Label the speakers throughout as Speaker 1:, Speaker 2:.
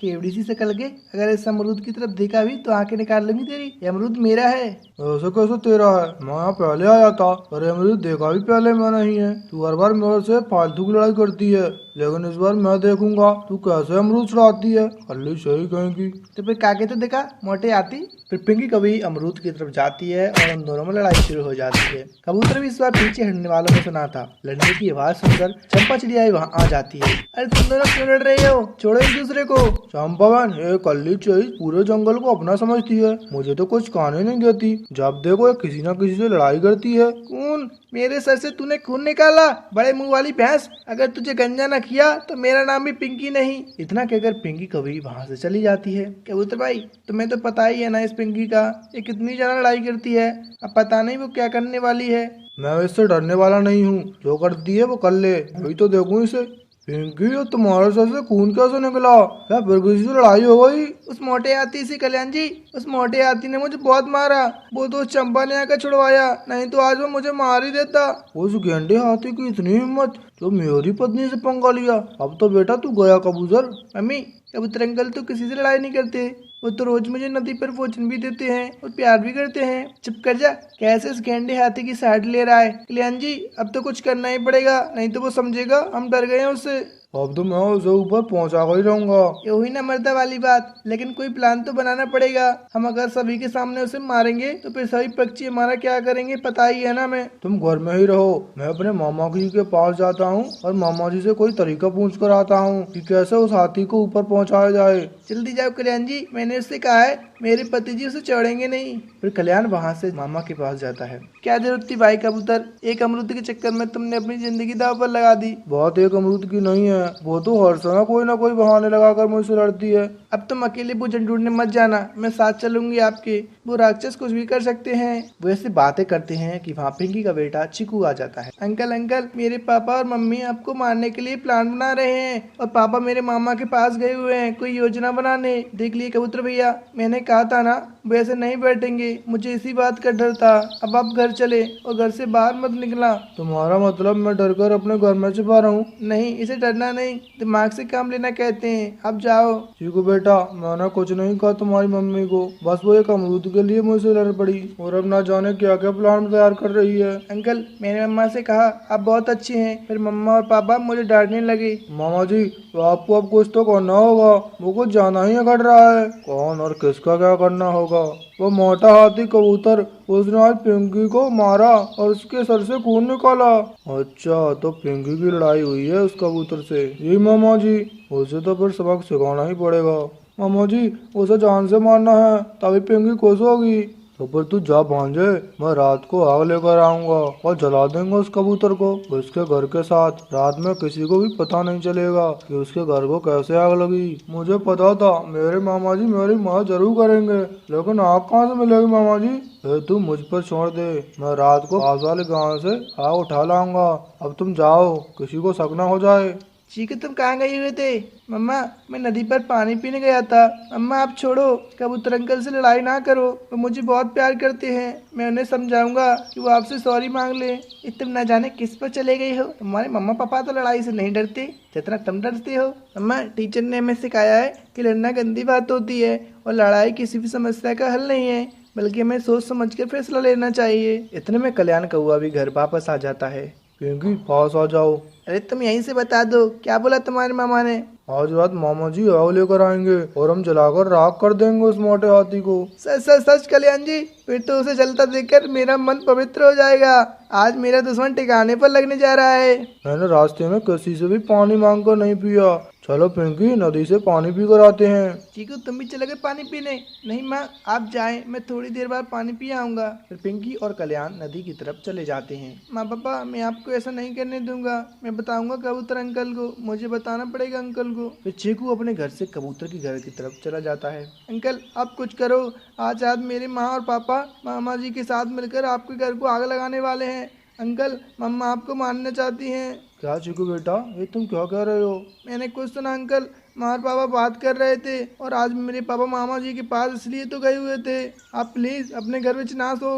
Speaker 1: केवड़ी सी शक्ल के अगर इस अमरूद की तरफ देखा भी तो आंखें निकाल लूंगी तेरी। ये अमरूद मेरा है।
Speaker 2: ऐसे कैसे तेरा है? मैं यहाँ पहले आया था। अरे मुझे देखा भी पहले मैं नहीं है। तू हर बार मेरे से फालतू की लड़ाई करती है, लेकिन इस बार मैं देखूंगा तू कैसे अमरूद चढ़ाती है। अल्ली सही कहेंगी।
Speaker 1: तो फिर काके तो देखा मोटे आती। फिर पिंकी कभी अमरूद की तरफ जाती है और उन दोनों में लड़ाई शुरू हो जाती है। कबूतर भी इस बार पीछे हटने वालों में सुना था। लड़ने की आवाज सुनकर चंपा चिड़िया वहाँ आ जाती है। अरे तुम दोनों क्यों लड़ रहे हो? छोड़ो एक दूसरे को।
Speaker 2: चंपा बहन, ये कल्ली चीज पूरे जंगल को अपना समझती है, मुझे तो कुछ कहने नहीं देती। जब देखो ये किसी न किसी से लड़ाई करती है।
Speaker 1: खून? मेरे सर से तूने खून निकाला, बड़े मुंह वाली भैंस। अगर तुझे गंजा न किया तो मेरा नाम भी पिंकी नहीं। इतना कहकर पिंकी कभी वहां से चली जाती है। कबूतर भाई तुम्हें तो पता ही है ना इस पिंकी का, ये कितनी ज्यादा लड़ाई करती है। अब पता नहीं वो क्या करने वाली है।
Speaker 2: मैं इससे डरने वाला नहीं हूँ, जो करती है वो कर ले, अभी तो देखूं इसे। पिंकी, ये तुम्हारे सर से खून कैसे निकला? क्या फिर किसी से लड़ाई हो गई?
Speaker 1: उस मोटे हाथी से कल्याण जी, उस मोटे हाथी ने मुझे बहुत मारा। वो तो उस चंपा ने आकर छुड़वाया, नहीं तो आज वो मुझे मार ही देता।
Speaker 2: उस गेंडे हाथी की इतनी हिम्मत, जो मेरी पत्नी से पंगा लिया। अब तो बेटा तू गया कबूतर।
Speaker 1: मम्मी, कबूतर अंकल तो किसी से लड़ाई नहीं करते। वो तो रोज मुझे नदी पर भोजन भी देते हैं और प्यार भी करते हैं। चुप कर जा। कैसे इस गेंडे हाथी की साइड ले रहा है? कल्याण जी अब तो कुछ करना ही पड़ेगा, नहीं तो वो समझेगा हम डर गए हैं उससे।
Speaker 2: अब तो मैं उसे ऊपर पहुंचा कर ही रहूंगा।
Speaker 1: ये हुई ना मर्दा वाली बात, लेकिन कोई प्लान तो बनाना पड़ेगा। हम अगर सभी के सामने उसे मारेंगे तो फिर सभी पक्षी हमारा क्या करेंगे पता ही है ना। मैं
Speaker 2: तुम घर में ही रहो, मैं अपने मामा जी के पास जाता हूँ और मामा जी से कोई तरीका पूछ कर आता हूँ कि कैसे उस हाथी को ऊपर पहुंचाया जाए।
Speaker 1: जल्दी जाओ कल्याण जी, मैंने उससे कहा है मेरे पति जी उसे चढ़ेंगे नहीं। फिर कल्याण वहां से मामा के पास जाता है। क्या जरूरत थी भाई कबूतर, एक अमरूद के चक्कर में तुमने अपनी जिंदगी दांव पर लगा दी।
Speaker 2: बात एक अमरूद की नहीं है, वो तो हर समय कोई ना कोई बहाने लगाकर मुझसे लड़ती है।
Speaker 1: अब तुम अकेले भोजन ढूंढने मत जाना, मैं साथ चलूंगी आपके। वो राक्षस कुछ भी कर सकते हैं। वो ऐसे बातें करते हैं कि वहाँ पिंकी का बेटा चिकू आ जाता है। अंकल अंकल, मेरे पापा और मम्मी आपको मारने के लिए प्लान बना रहे हैं और पापा मेरे मामा के पास गए हुए हैं कोई योजना बनाने। देख लिए कबूतर भैया, मैंने कहा था ना वैसे नहीं बैठेंगे, मुझे इसी बात का डर था। अब आप घर चले और घर से बाहर मत निकला।
Speaker 2: तुम्हारा मतलब मैं डर कर अपने घर में छिपा रहा हूँ?
Speaker 1: नहीं, इसे डरना नहीं, दिमाग से काम लेना कहते हैं। अब जाओ।
Speaker 2: चीकू बेटा, मैंने कुछ नहीं कहा तुम्हारी मम्मी को, बस वो एक अमरूद के लिए मुझसे लड़ पड़ी और अब ना जाने क्या क्या प्लान तैयार कर रही है।
Speaker 1: अंकल मैंने मम्मा से कहा आप बहुत अच्छे हैं, फिर मम्मा और पापा मुझे डांटने लगे।
Speaker 2: मामा जी, तो आपको अब कुछ तो करना होगा, वो कुछ जाना ही कर रहा है। कौन और किसका क्या करना होगा? वो मोटा हाथी कबूतर, उसने आज पिंकी को मारा और उसके सर से खून निकाला। अच्छा, तो पिंकी की लड़ाई हुई है उस कबूतर से? जी मामा जी, उसे तो फिर सबक सिखाना ही पड़ेगा। मामा जी, उसे जान से मारना है तभी पिंकी खुश होगी। तो फिर तू जा भांजे, मैं रात को आग लेकर आऊंगा और जला देंगे उस कबूतर को उसके घर के साथ। रात में किसी को भी पता नहीं चलेगा कि उसके घर को कैसे आग लगी। मुझे पता था मेरे मामा जी मेरी मदद जरूर करेंगे, लेकिन आग कहाँ से मिलेगी मामा जी? तू मुझ पर छोड़ दे, मैं रात को पास वाले गांव से आग उठा लाऊंगा। अब तुम जाओ, किसी को शक न हो जाए।
Speaker 1: चीकू तुम कहाँ गए हुए थे? मम्मा, मैं नदी पर पानी पीने गया था। मम्मा आप छोड़ो, कबूतर अंकल से लड़ाई ना करो, वो मुझे बहुत प्यार करते हैं। मैं उन्हें समझाऊंगा कि वो आपसे सॉरी मांग ले। तुम ना जाने किस पर चले गए हो। तुम्हारे मम्मा पापा तो लड़ाई से नहीं डरते जितना तुम डरते हो। मम्मा, टीचर ने हमें सिखाया है कि लड़ना गंदी बात होती है और लड़ाई किसी भी समस्या का हल नहीं है, बल्कि हमें सोच समझ कर फैसला लेना चाहिए। इतने में कल्याण कौआ भी घर वापस आ जाता है।
Speaker 2: पिंकी, पास आ जाओ।
Speaker 1: अरे तुम यहीं से बता दो, क्या बोला तुम्हारे मामा ने?
Speaker 2: आज रात मामा जी आग लेकर आएंगे और हम जलाकर राख कर देंगे उस मोटे हाथी को।
Speaker 1: सच सच सच कल्याण जी, फिर तो उसे जलता देखकर मेरा मन पवित्र हो जाएगा। आज मेरा दुश्मन ठिकाने पर लगने जा रहा है।
Speaker 2: मैंने रास्ते में किसी से भी पानी मांग कर नहीं पिया। चलो पिंकी, नदी से पानी पी कर आते हैं।
Speaker 1: चीकू तुम भी चले गए पानी पीने? नहीं माँ, आप जाएं, मैं थोड़ी देर बाद पानी पी आऊंगा। फिर पिंकी और कल्याण नदी की तरफ चले जाते हैं। माँ पापा, मैं आपको ऐसा नहीं करने दूंगा, मैं बताऊंगा कबूतर अंकल को, मुझे बताना पड़ेगा अंकल को। फिर चीकू अपने घर से कबूतर के घर की तरफ चला जाता है। अंकल आप कुछ करो, आज रात मेरे माँ और पापा मामा जी के साथ मिलकर आपके घर को आग लगाने वाले हैं। अंकल, मम्मा आपको मारना चाहती हैं।
Speaker 2: क्या चीकू बेटा, ये तुम क्या कह रहे हो?
Speaker 1: मैंने कुछ सुना अंकल, माँ और पापा बात कर रहे थे और आज मेरे पापा मामा जी के पास इसलिए तो गए हुए थे। आप प्लीज अपने घर में ना सो।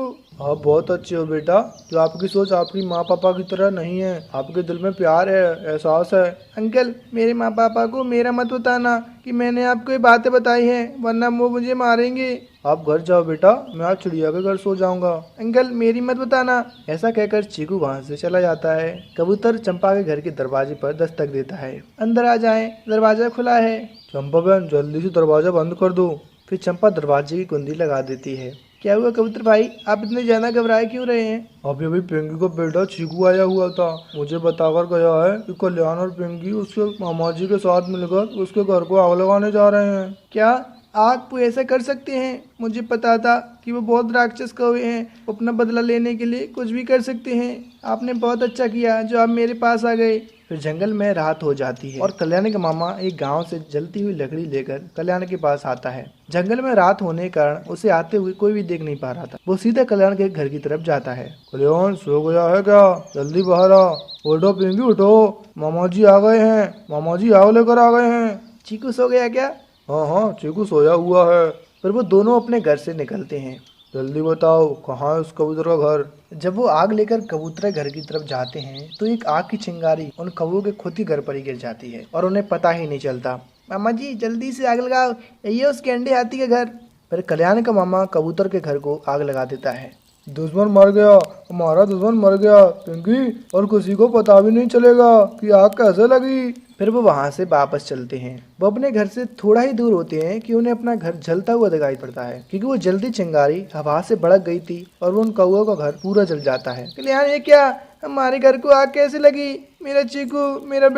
Speaker 2: आप बहुत अच्छे हो बेटा, जो आपकी सोच आपकी माँ पापा की तरह नहीं है, आपके दिल में प्यार है, एहसास है।
Speaker 1: अंकल मेरे माँ पापा को मेरा मत बताना कि मैंने आपको ये बातें बताई हैं, वरना वो मुझे मारेंगे।
Speaker 2: आप घर जाओ बेटा, मैं आज चिड़िया के घर सो जाऊंगा।
Speaker 1: अंकल मेरी मत बताना।
Speaker 2: ऐसा कहकर चीकू वहाँ से चला जाता है। कबूतर चंपा के घर के दरवाजे पर दस्तक देता है।
Speaker 1: अंदर आ जाएं, दरवाजा खुला है।
Speaker 2: चंपा बहन जल्दी से दरवाजा बंद कर दो। फिर चंपा दरवाजे की कुंडी लगा देती है।
Speaker 1: क्या हुआ कबूतर भाई, आप इतने ज्यादा घबराए क्यों रहे हैं?
Speaker 2: अभी अभी पिंकी का बेटा चीकू आया हुआ था, मुझे बताकर गया है कि कल्याण और पिंकी उसके मामा जी के साथ मिलकर उसके घर को आग लगाने जा रहे हैं।
Speaker 1: क्या आप वो ऐसा कर सकते हैं? मुझे पता था कि वो बहुत राक्षस कौवे हैं, वो अपना बदला लेने के लिए कुछ भी कर सकते हैं। आपने बहुत अच्छा किया जो आप मेरे पास आ गए।
Speaker 2: फिर जंगल में रात हो जाती है और कल्याण का मामा एक गांव से जलती हुई लकड़ी लेकर कल्याण के पास आता है। जंगल में रात होने के कारण उसे आते हुए कोई भी देख नहीं पा रहा था। वो सीधा कल्याण के घर की तरफ जाता है। कल्याण सो गया है क्या? जल्दी बाहर आ। उठो पिंकी उठो, मामा जी आ गए हैं, मामा जी आग लेकर आ गए हैं।
Speaker 1: चीकू सो गया क्या?
Speaker 2: हाँ हाँ, चीकू सोया हुआ है।
Speaker 1: फिर वो दोनों अपने घर से निकलते हैं।
Speaker 2: जल्दी बताओ कहाँ है उस कबूतर का घर?
Speaker 1: जब वो आग लेकर कबूतर घर की तरफ जाते हैं तो एक आग की चिंगारी उन कौवों के खुद ही घर पर ही गिर जाती है और उन्हें पता ही नहीं चलता। मामा जी जल्दी से आग लगाओ, यही है उस गेंडे हाथी का घर।
Speaker 2: फिर कल्याण का मामा कबूतर के घर को आग लगा देता है। दुश्मन मर गया, हमारा दुश्मन मर गया पिंकी, और किसी को पता भी नहीं चलेगा कि आग कैसे लगी।
Speaker 1: फिर वो वहां से वापस चलते हैं। वो अपने घर से थोड़ा ही दूर होते हैं कि उन्हें अपना घर जलता हुआ दिखाई पड़ता है, क्योंकि वो जल्दी चिंगारी हवा से भड़क गई थी और वो उन कौओं का घर पूरा जल जाता है। कल्याण ये क्या, हमारे घर को आग कैसे लगी? मेरा चीकू, मेरा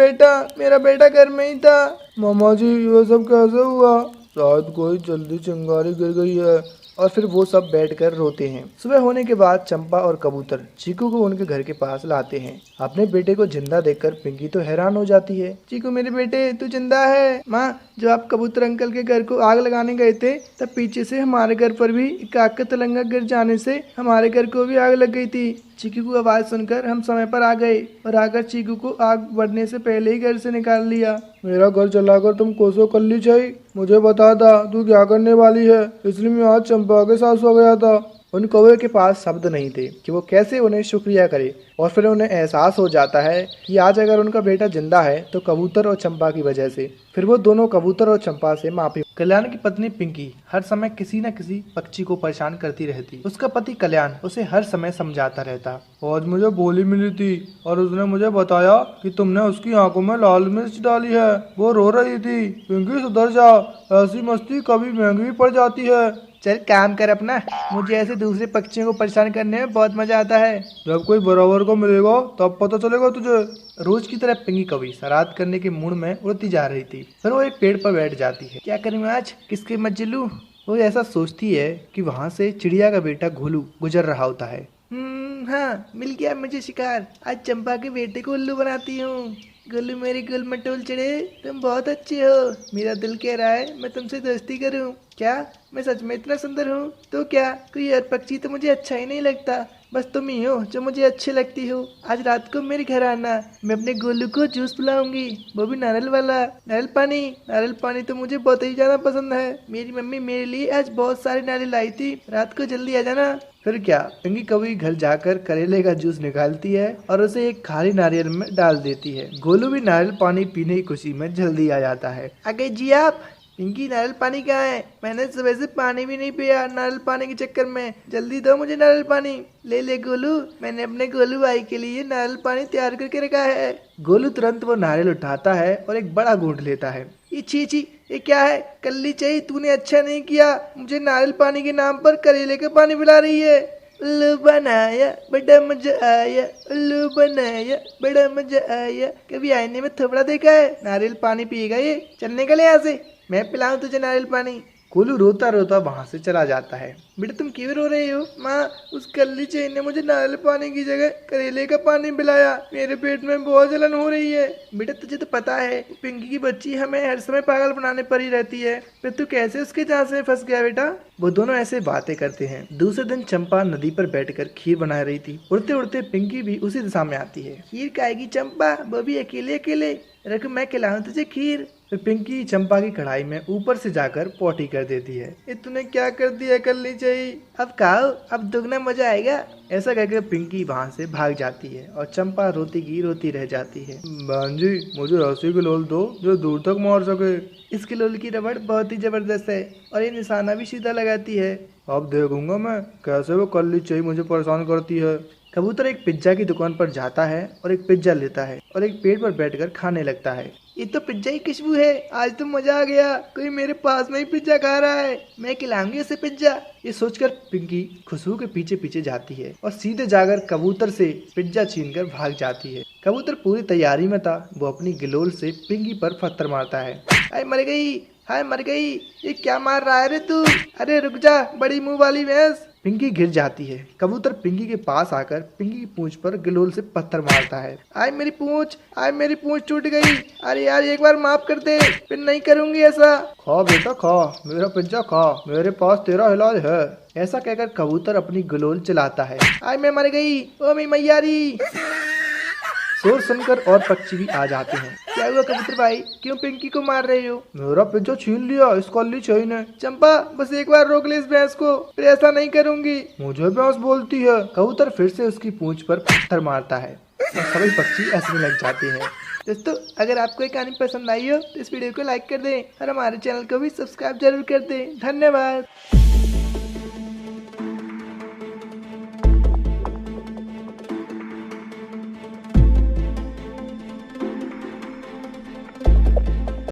Speaker 1: बेटा घर में ही था।
Speaker 2: मामा जी ये सब कैसे हुआ? शायद कोई जल्दी चिंगारी गिर गई है।
Speaker 1: और फिर वो सब बैठकर रोते हैं। सुबह होने के बाद चंपा और कबूतर चीकू को उनके घर के पास लाते हैं। अपने बेटे को जिंदा देखकर पिंकी तो हैरान हो जाती है। चीकू मेरे बेटे, तू जिंदा है? माँ, जब आप कबूतर अंकल के घर को आग लगाने गए थे तब पीछे से हमारे घर पर भी एक आग का तिलंगा गिर जाने से हमारे घर को भी आग लग गई थी। चीकू की आवाज सुनकर हम समय पर आ गए और आकर चीकू को आग बढ़ने से पहले ही घर से निकाल लिया।
Speaker 2: मेरा घर जलाकर तुम कोसों कर ली चाहिए, मुझे बता था तू क्या करने वाली है, इसलिए मैं आज चंपा के साथ सो गया था।
Speaker 1: उन कौवे के पास शब्द नहीं थे कि वो कैसे उन्हें शुक्रिया करे, और फिर उन्हें एहसास हो जाता है कि आज अगर उनका बेटा जिंदा है तो कबूतर और चंपा की वजह से। फिर वो दोनों कबूतर और चंपा से माफी। कल्याण की पत्नी पिंकी हर समय किसी न किसी पक्षी को परेशान करती रहती। उसका पति कल्याण उसे हर समय समझाता रहता।
Speaker 2: आज मुझे बोली मिली थी और उसने मुझे बताया कि तुमने उसकी आंखों में लाल मिर्च डाली है, वो रो रही थी। पिंकी सुधर जा, ऐसी मस्ती कभी महंगी पड़ जाती है।
Speaker 1: चल काम कर अपना, मुझे ऐसे दूसरे पक्षियों को परेशान करने में बहुत मजा आता है।
Speaker 2: जब कोई बराबर को मिलेगा तब पता चलेगा तुझे।
Speaker 1: रोज की तरह पिंकी कभी श्राद्ध करने के मूड में उड़ती जा रही थी। फिर वो एक पेड़ पर बैठ जाती है। क्या करूँ आज, किसके मजे लूं? वो ऐसा सोचती है कि वहाँ से चिड़िया का बेटा घोलू गुजर रहा होता है। हाँ, मिल गया मुझे शिकार। आज चंपा के बेटे को उल्लू बनाती हूँ। गोलू मेरे गोल मटोल चढ़े, तुम बहुत अच्छे हो। मेरा दिल कह रहा है मैं तुमसे दोस्ती करूं। क्या मैं सच में इतना सुंदर हूँ? तो क्या कोई और पक्षी तो मुझे अच्छा ही नहीं लगता, बस तुम ही हो जो मुझे अच्छी लगती हो। आज रात को मेरे घर आना, मैं अपने गोलू को जूस पिलाऊंगी, वो भी नारियल वाला। नारियल पानी तो मुझे बहुत ही ज्यादा पसंद है। मेरी मम्मी मेरे लिए आज बहुत सारे नारियल लाई थी, रात को जल्दी आ जाना। फिर क्या, पिंकी कभी घर जाकर करेले का जूस निकालती है और उसे एक खाली नारियल में डाल देती है। गोलू भी नारियल पानी पीने की खुशी में जल्दी आ जाता है। आगे जी आप। पिंकी नारियल पानी कहाँ है? मैंने सुबह से पानी भी नहीं पिया नारियल पानी के चक्कर में, जल्दी दो मुझे नारियल पानी। ले ले गोलू, मैंने अपने गोलू भाई के लिए नारियल पानी तैयार करके रखा है। गोलू तुरंत वो नारियल उठाता है और एक बड़ा घूंट लेता है। छी, ये क्या है? कल्ली चाहिए, तूने अच्छा नहीं किया, मुझे नारियल पानी के नाम पर करेले का पानी पिला रही है। उल्लू बनाया बड़ा मजा आया, उल्लू बनाया बड़ा मजा आया। कभी आईने में थोपड़ा देखा है? नारियल पानी पिएगा ये, चलने का ले यहाँ से, मैं पिलाऊं तुझे नारियल पानी। कोलू रोता रोता वहाँ से चला जाता है। बेटा तुम क्यों रो रहे हो? माँ, उस कल्ली चेन ने मुझे नारियल पानी की जगह करेले का पानी पिलाया। मेरे पेट में बहुत जलन हो रही है। बेटा तुझे तो पता है पिंकी की बच्ची हमें हर समय पागल बनाने पर ही रहती है, फिर तू कैसे उसके झांसे में फंस गया बेटा? वो दोनों ऐसे बातें करते हैं। दूसरे दिन चंपा नदी पर बैठकर खीर बना रही थी। उड़ते उड़ते पिंकी भी उसी दिशा में आती है। खीर खाएगी चंपा? वो भी अकेले अकेले? रख मैं खिलाऊं तुझे खीर। फिर पिंकी चंपा की कढ़ाई में ऊपर से जाकर पोटी कर देती है। ये तूने क्या कर दिया कल्ली चाहिए? अब खाओ, अब दुगना मजा आएगा। ऐसा कहकर पिंकी वहाँ से भाग जाती है और चंपा रोती की रोती रह जाती है।
Speaker 2: बहन जी, मुझे ऐसी गिलोल दो जो दूर तक मार सके।
Speaker 1: इस गिलोल की रबड़ बहुत ही जबरदस्त है और ये निशाना भी सीधा लगाती है।
Speaker 2: अब देखूंगा मैं कैसे वो कल्ली चाहिए मुझे परेशान करती है।
Speaker 1: कबूतर एक पिज्जा की दुकान पर जाता है और एक पिज्जा लेता है और एक पेड़ पर बैठकर खाने लगता है। ये तो पिज्जा की खुशबू है, आज तो मजा आ गया। कोई मेरे पास में ही पिज्जा खा रहा है, मैं खिलाऊंगी इसे पिज्जा। ये सोचकर पिंकी खुशबू के पीछे पीछे जाती है और सीधे जाकर कबूतर से पिज्जा छीनकर भाग जाती है। कबूतर पूरी तैयारी में था। वो अपनी गिलोल से पिंकी पर पत्थर मारता है। हाय मर गई, हाय मर गई। ये क्या मार रहा है रे तू? अरे रुक जा बड़ी मुंह वाली भैंस। पिंकी गिर जाती है। कबूतर पिंकी के पास आकर पिंकी की पूंछ पर गिलोल से पत्थर मारता है। आय मेरी पूंछ, आय मेरी पूंछ टूट गई। अरे यार एक बार माफ कर दे, फिर नहीं करूंगी ऐसा।
Speaker 2: खा बेटा खा, मेरा पिज्जा खा, मेरे पास तेरा इलाज है।
Speaker 1: ऐसा कहकर कबूतर अपनी गिलोल चलाता है। आय मैं मर गई, ओ मेरी मैयारी। शोर सुनकर और पक्षी भी आ जाते हैं। क्या हुआ कबूतर भाई, क्यों पिंकी को मार रहे हो?
Speaker 2: मेरा पिज्जा छीन लिया इस कल्ली चाहिए ने।
Speaker 1: चंपा बस एक बार रोक ले इस भैंस को, फिर ऐसा नहीं करूंगी।
Speaker 2: मुझे भैंस बोलती है।
Speaker 1: कबूतर फिर से उसकी पूंछ पर पत्थर मारता है और सभी पक्षी हंसने लग जाते हैं। दोस्तों अगर आपको ये कहानी पसंद आई हो तो इस वीडियो को लाइक कर दें और हमारे चैनल को भी सब्सक्राइब जरूर कर दें। धन्यवाद।